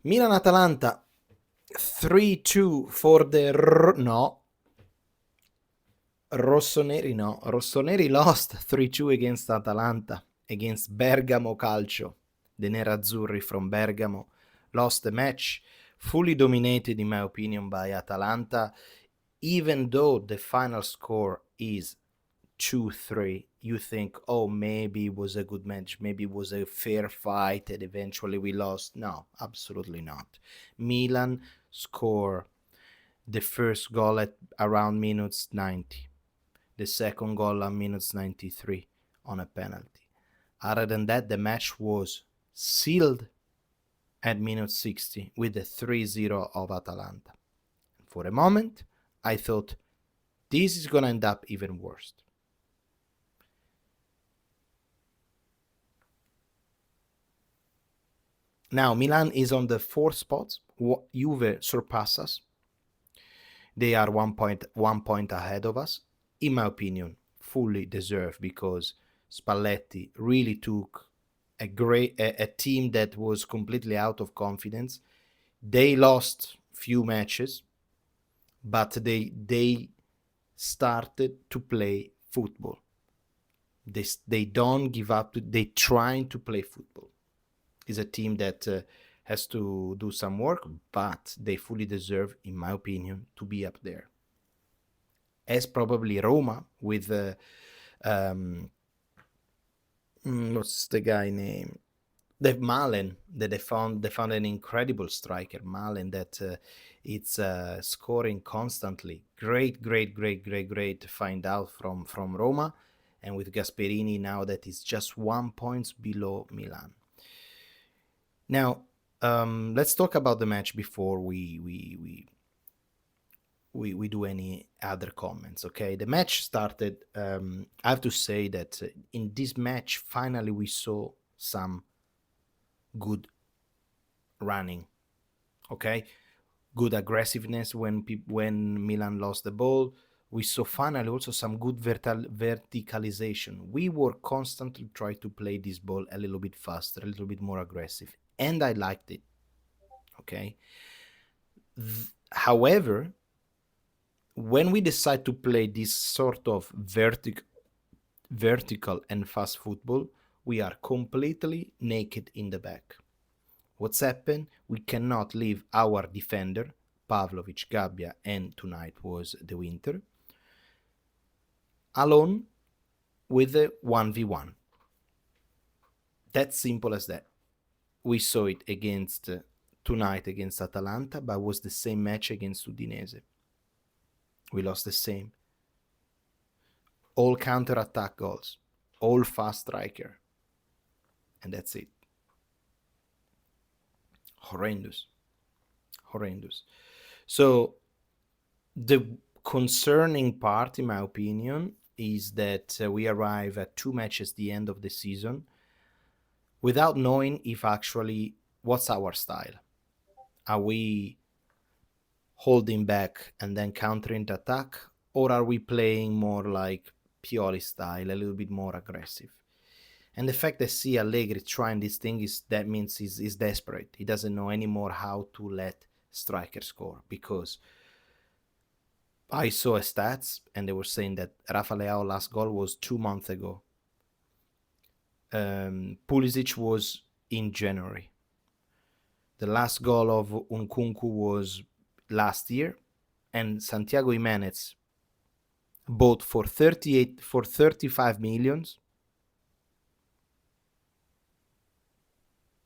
Milan-Atalanta 3-2 for the Rossoneri no. Rossoneri lost 3-2 against Atalanta, against Bergamo Calcio. The Nerazzurri from Bergamo lost the match, fully dominated in my opinion by Atalanta, even though the final score is 2-3. You think, oh, maybe it was a good match, maybe it was a fair fight and eventually we lost. No, absolutely not. Milan score the first goal at around minutes 90, the second goal at minutes 93 on a penalty. Other than that, the match was sealed at minute 60 with the 3-0 of Atalanta. For a moment, I thought this is going to end up even worse. Now, Milan is on the 4th spot. Juve surpass us. They are 1 point ahead of us. In my opinion, fully deserved, because Spalletti really took a team that was completely out of confidence. They lost few matches, but they started to play football. They don't give up. They trying to play football. Is a team that has to do some work, but they fully deserve, in my opinion, to be up there. As probably Roma with what's the guy name? The Malen, that they found an incredible striker, Malen, that it's scoring constantly. Great to find out from Roma, and with Gasperini now that is just 1 point below Milan. Now, let's talk about the match before we do any other comments, okay? The match started, I have to say that in this match, finally we saw some good running, okay? Good aggressiveness when Milan lost the ball. We saw finally also some good verticalization. We were constantly trying to play this ball a little bit faster, a little bit more aggressive, and I liked it, okay? However, when we decide to play this sort of vertical and fast football, we are completely naked in the back. What's happened? We cannot leave our defender, Pavlovic, Gabbia, and tonight was the Winter, alone with a 1v1. That's simple as that. We saw it against tonight against Atalanta, but it was the same match against Udinese. We lost the same. All counter-attack goals, all fast striker, and that's it. Horrendous. So the concerning part, in my opinion, is that we arrive at 2 matches at the end of the season without knowing if actually what's our style. Are we holding back and then countering the attack, or are we playing more like Pioli style, a little bit more aggressive? And the fact that see Allegri trying this thing means he's desperate. He doesn't know anymore how to let striker score, because I saw a stats and they were saying that Rafa Leao's last goal was 2 months ago. Pulisic was in January. The last goal of Nkunku was last year, and Santiago Jimenez bought for 35 millions.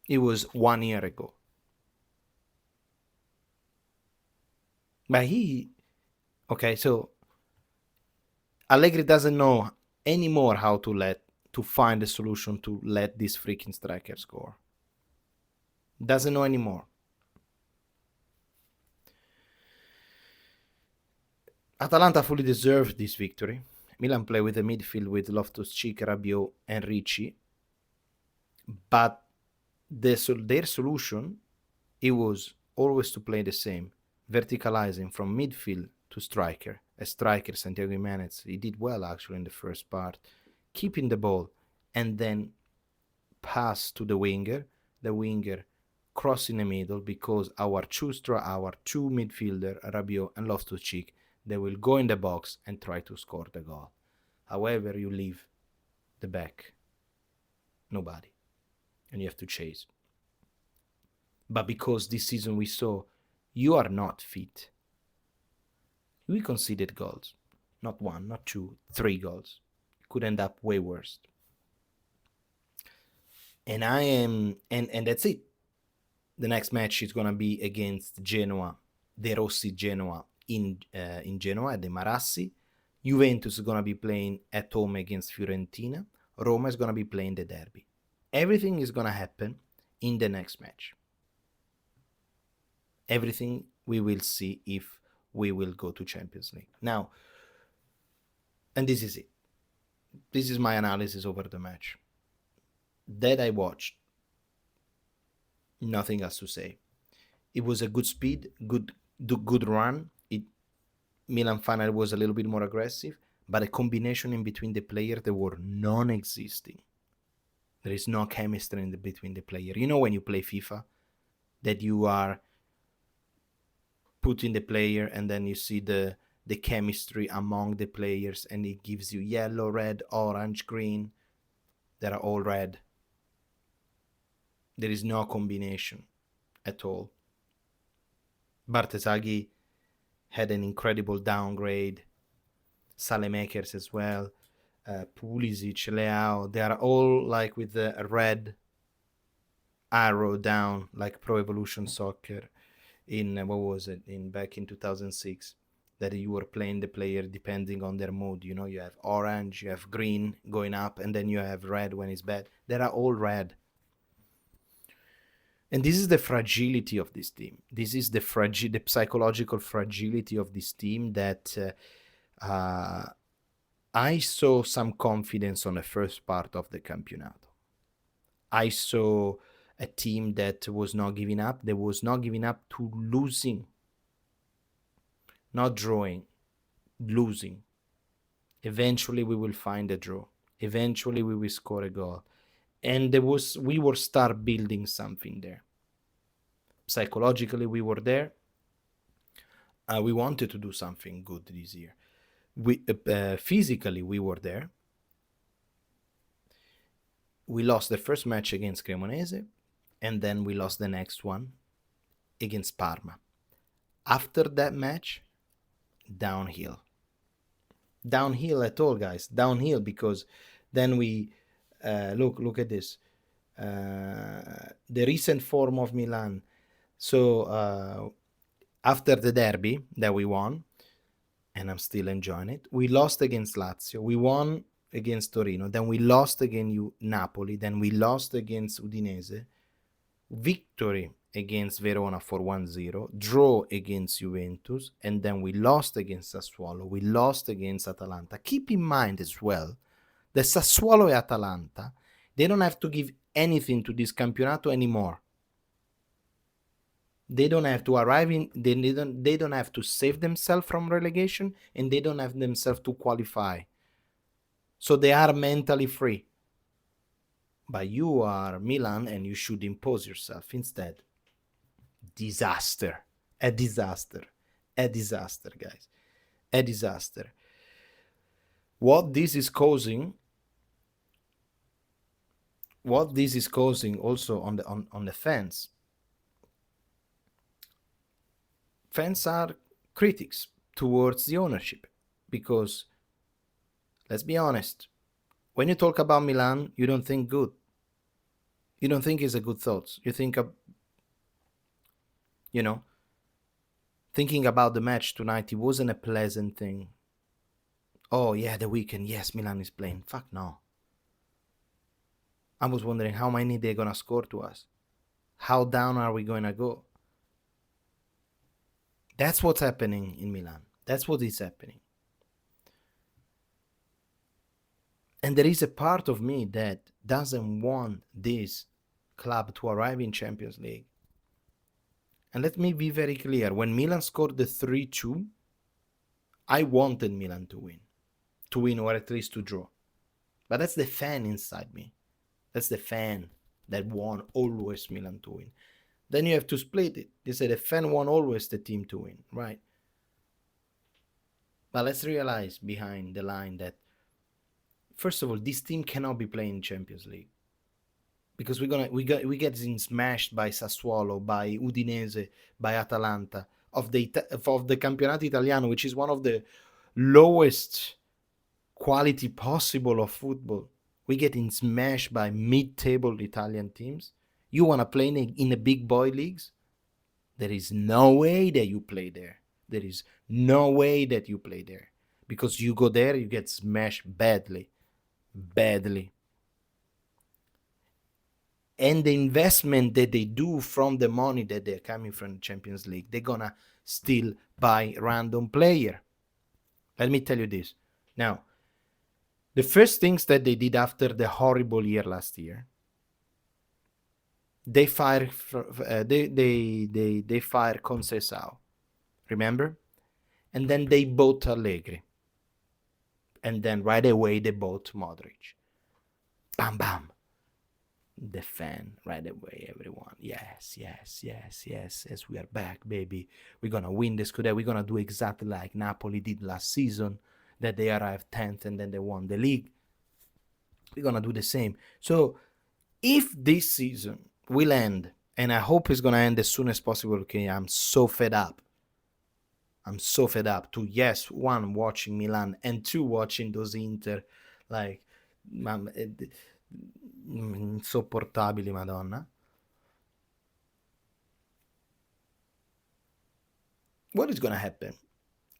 It was 1 year ago. But so Allegri doesn't know anymore how to find a solution to let this freaking striker score. Doesn't know anymore. Atalanta fully deserved this victory. Milan played with a midfield with Loftus-Cheek, Rabiot, and Ricci. But their solution, it was always to play the same, verticalizing from midfield to striker. A striker, Santiago Jimenez, he did well actually in the first part, keeping the ball and then pass to the winger cross in the middle, because our two midfielder, Rabiot and Loftus-Cheek, they will go in the box and try to score the goal. However, you leave the back, nobody, and you have to chase. But because this season we saw you are not fit, we conceded goals. Not one, not two, 3 goals. Could end up way worse. And that's it. The next match is gonna be against Genoa, De Rossi Genoa in Genoa at the Marassi. Juventus is gonna be playing at home against Fiorentina. Roma is gonna be playing the derby. Everything is gonna happen in the next match. Everything we will see if we will go to Champions League. Now, and this is it. This is my analysis over the match. That I watched, nothing else to say. It was a good speed, good run. Milan finally was a little bit more aggressive, but a combination in between the players that were non-existing. There is no chemistry between the players. You know when you play FIFA, that you are putting the player and then you see the chemistry among the players, and it gives you yellow, red, orange, green. They are all red. There is no combination at all. Bartesaghi had an incredible downgrade. Salemakers as well. Pulisic, Leao, they are all like with the red arrow down, like Pro Evolution Soccer in back in 2006, that you were playing the player depending on their mood. You know, you have orange, you have green going up, and then you have red when it's bad. They are all red. And this is the fragility of this team. This is the psychological fragility of this team that I saw some confidence on the first part of the Campionato. I saw a team that was not giving up. They was not giving up to losing, not drawing, losing. Eventually we will find a draw. Eventually we will score a goal. And we were start building something there. Psychologically we were there. We wanted to do something good this year. Physically we were there. We lost the first match against Cremonese, and then we lost the next one against Parma. After that match, downhill. Downhill at all, guys. Downhill, because then we look at this. The recent form of Milan. So after the derby that we won, and I'm still enjoying it, we lost against Lazio. We won against Torino. Then we lost against Napoli. Then we lost against Udinese. Victory against Verona for 1-0. Draw against Juventus. And then we lost against Sassuolo. We lost against Atalanta. Keep in mind as well that Sassuolo and Atalanta, they don't have to give anything to this campionato anymore. They don't have to arrive in. They don't have to save themselves from relegation, and they don't have themselves to qualify. So they are mentally free. But you are Milan, and you should impose yourself instead. Disaster. A disaster. A disaster, guys. A disaster. What this is causing also on the fans. Fans are critics towards the ownership, because let's be honest, when you talk about Milan, you don't think good. You don't think it's a good thought. You think of, thinking about the match tonight, it wasn't a pleasant thing. Oh yeah, the weekend, yes, Milan is playing. Fuck no. I was wondering how many they're gonna score to us. How down are we gonna go? That's what's happening in Milan. That's what is happening. And there is a part of me that doesn't want this club to arrive in Champions League. And let me be very clear. When Milan scored the 3-2, I wanted Milan to win or at least to draw. But that's the fan inside me. That's the fan that want always Milan to win. Then you have to split it. They say the fan won always the team to win, right? But let's realize behind the line that, first of all, this team cannot be playing Champions League because we get smashed by Sassuolo, by Udinese, by Atalanta of the Campionato Italiano, which is one of the lowest quality possible of football. We getting smashed by mid-table Italian teams. You want to play in a big boy leagues? There is no way that you play there. There is no way that you play there. Because you go there, you get smashed badly. Badly. And the investment that they do from the money that they're coming from the Champions League, they're going to still buy random player. Let me tell you this. Now, the first things that they did after the horrible year last year, they fired they fired Conceição, remember? And then they bought Allegri. And then right away they bought Modric. Bam, bam. The fan right away, everyone. Yes, we are back, baby. We're going to win the Scudetto. We're going to do exactly like Napoli did last season, that they arrived 10th and then they won the league. We're going to do the same. So if this season will end, and I hope it's going to end as soon as possible, okay, I'm so fed up to, yes, one, watching Milan, and two, watching those Inter, like, insopportabili, Madonna. What is going to happen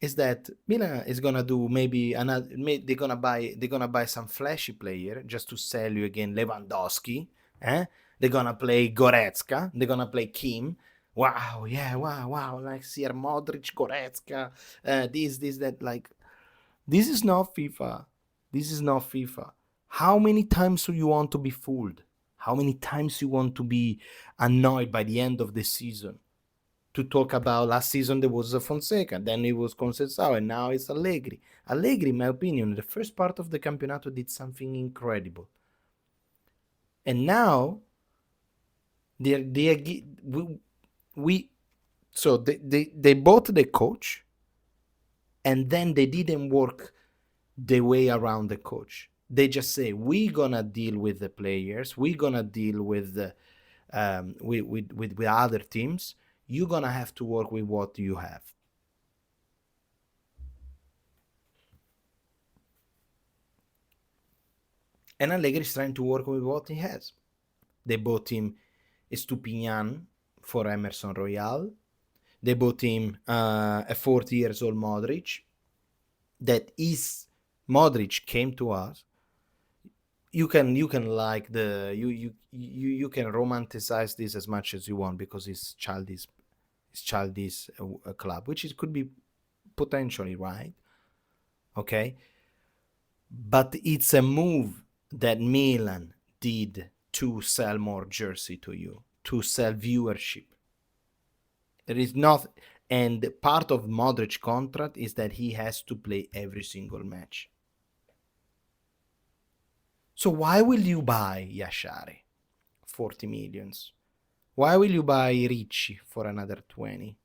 is that Milan is going to do maybe another, they're going to buy some flashy player just to sell you again Lewandowski, they're going to play Goretzka, they're going to play Kim. Wow, yeah, wow, like Sir Modric, Goretzka, this, that, like, this is not FIFA. How many times do you want to be fooled? How many times you want to be annoyed by the end of the season? To talk about last season there was Fonseca, then it was Conceição, and now it's Allegri. Allegri, in my opinion, the first part of the Campionato did something incredible. And now they bought the coach, and then they didn't work the way around the coach. They just say, we're gonna deal with the players, we're gonna deal with the with other teams. You're gonna have to work with what you have. And Allegri is trying to work with what he has. They bought him Estupinian for Emerson Royal. They bought him a 40 years old Modric. Modric came to us. You can like you can romanticize this as much as you want because it's childish a club, which it could be potentially, right? Okay, but it's a move that Milan did to sell more jersey to you, to sell viewership. There is not, and part of Modric contract is that he has to play every single match. So why will you buy Yashari 40 millions? Why will you buy Ricci for another 20?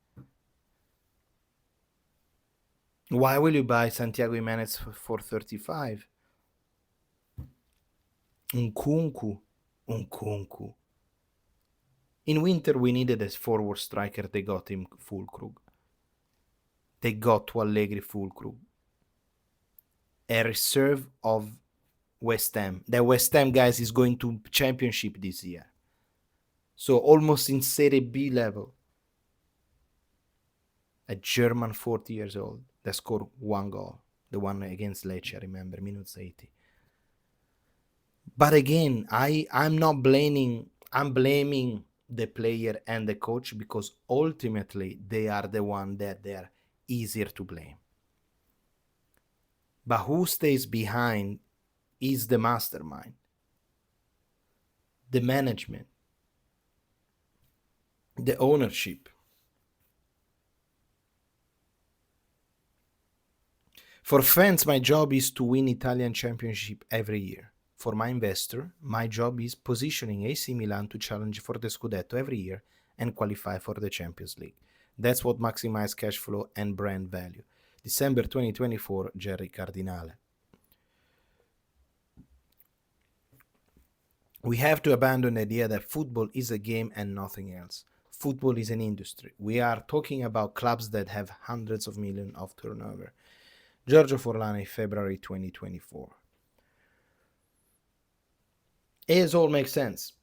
Why will you buy Santiago Jimenez for 35? Nkunku. In winter, we needed a forward striker. They got him Füllkrug. They got to Allegri Füllkrug. A reserve of West Ham. The West Ham, guys, is going to Championship this year. So almost in Serie B level. A German 40 years old that scored one goal. The one against Lecce, I remember, minutes 80. But again, I'm not blaming, I'm blaming the player and the coach because ultimately they are the one that they're easier to blame. But who stays behind is the mastermind, the management, the ownership. For fans, my job is to win Italian Championship every year. For my investor, my job is positioning AC Milan to challenge for the Scudetto every year and qualify for the Champions League. That's what maximizes cash flow and brand value. December 2024, Jerry Cardinale. We have to abandon the idea that football is a game and nothing else. Football is an industry. We are talking about clubs that have hundreds of millions of turnover. Giorgio Forlani, February 2024. It all makes sense.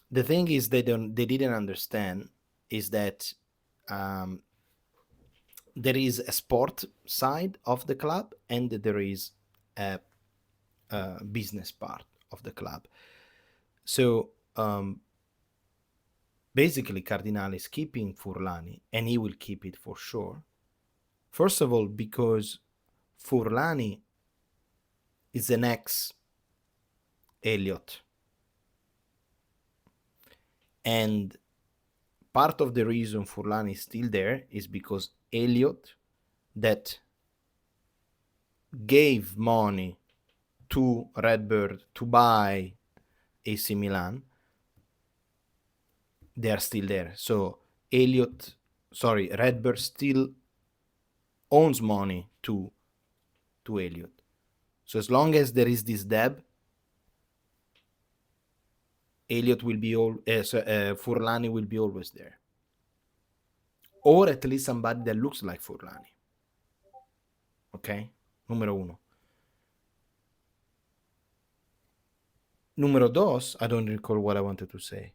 The thing is they didn't understand is that there is a sport side of the club and there is a business part of the club. So basically Cardinale is keeping Furlani, and he will keep it for sure. First of all, because Furlani is an ex-Elliott. And part of the reason Furlani is still there is because Elliott, that gave money to Redbird to buy AC Milan, they are still there. So Redbird still owns money to Elliott. So as long as there is this debt, Elliott will be Furlani will be always there, or at least somebody that looks like Furlani. Ok, numero uno. Numero dos, I don't recall what I wanted to say.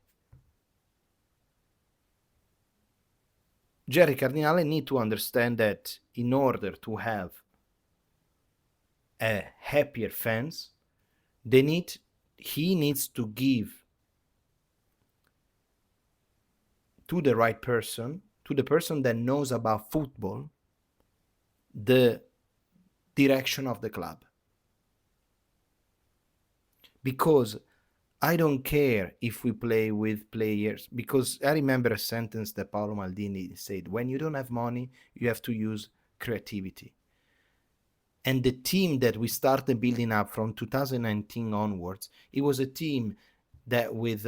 Jerry Cardinale need to understand that in order to have a happier fans, he needs to give to the right person, to the person that knows about football, the direction of the club. Because I don't care if we play with players, because I remember a sentence that Paolo Maldini said, when you don't have money, you have to use creativity. And the team that we started building up from 2019 onwards, it was a team that with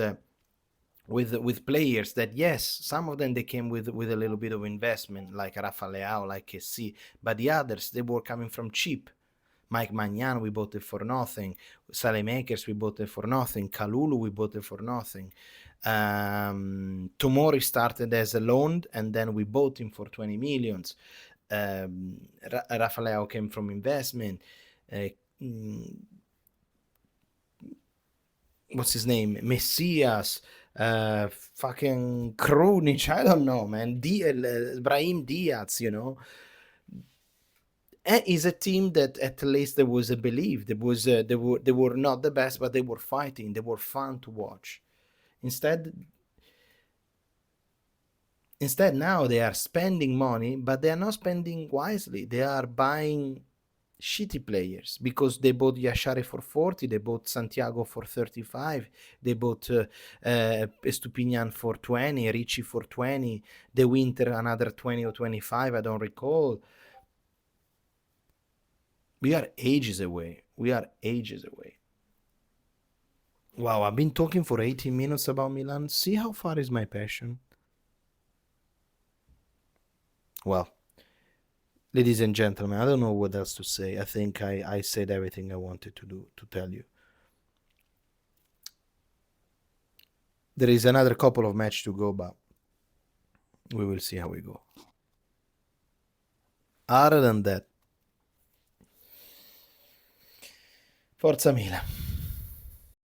players that, yes, some of them they came with a little bit of investment, like Rafa Leao, like AC, but the others, they were coming from cheap. Mike Maignan, we bought it for nothing. Salemakers, we bought it for nothing. Kalulu, we bought it for nothing. Tomori started as a loan, and then we bought him for 20 millions. Rafa Leao came from investment. What's his name? Messias, fucking Krunic, I don't know, man. Brahim Diaz, you know. Is a team that at least there was a belief. They were not the best, but they were fighting. They were fun to watch. Instead now they are spending money, but they are not spending wisely. They are buying shitty players because they bought Yashare for 40, they bought Santiago for 35, they bought Estupinian for 20, Ricci for 20, De Winter another 20 or 25, I don't recall. We are ages away. Wow, I've been talking for 18 minutes about Milan. See how far is my passion? Well, ladies and gentlemen, I don't know what else to say. I think I said everything I wanted to tell you. There is another couple of matches to go, but we will see how we go. Other than that, Forza Milan.